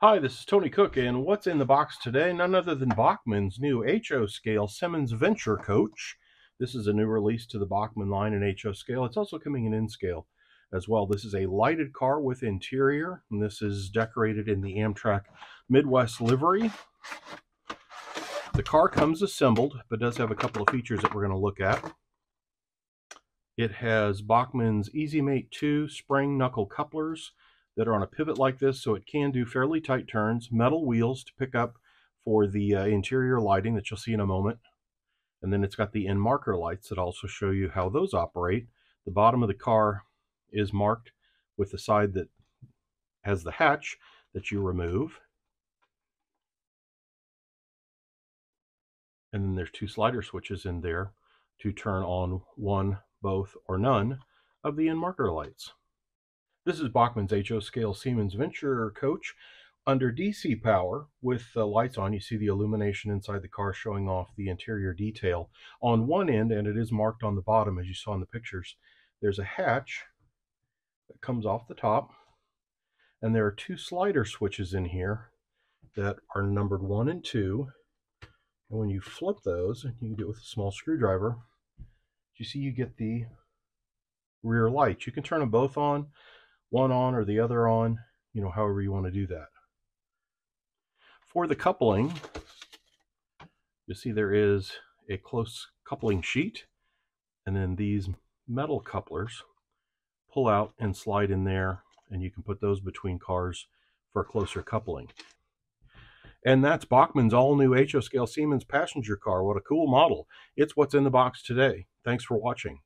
Hi, this is Tony Cook, and what's in the box today? None other than Bachmann's new HO-scale Siemens Venture coach. This is a new release to the Bachmann line in HO-scale. It's also coming in scale as well. This is a lighted car with interior, and this is decorated in the Amtrak Midwest livery. The car comes assembled, but does have a couple of features that we're going to look at. It has Bachmann's EasyMate 2 spring knuckle couplers that are on a pivot like this, so it can do fairly tight turns, metal wheels to pick up for the interior lighting that you'll see in a moment. And then it's got the end marker lights that also show you how those operate. The bottom of the car is marked with the side that has the hatch that you remove. And then there's two slider switches in there to turn on one, both, or none of the end marker lights. This is Bachmann's HO-scale Siemens Venture coach under DC power with the lights on. You see the illumination inside the car showing off the interior detail. On one end, and it is marked on the bottom as you saw in the pictures, there's a hatch that comes off the top, and there are two slider switches in here that are numbered 1 and 2. And when you flip those, and you can do it with a small screwdriver, you see you get the rear lights. You can turn them both on, one on or the other on, however you want to do that. For the coupling, you see there is a close coupling sheet, and then these metal couplers pull out and slide in there, and you can put those between cars for closer coupling. And that's Bachmann's all-new HO-scale Siemens passenger car. What a cool model. It's what's in the box today. Thanks for watching.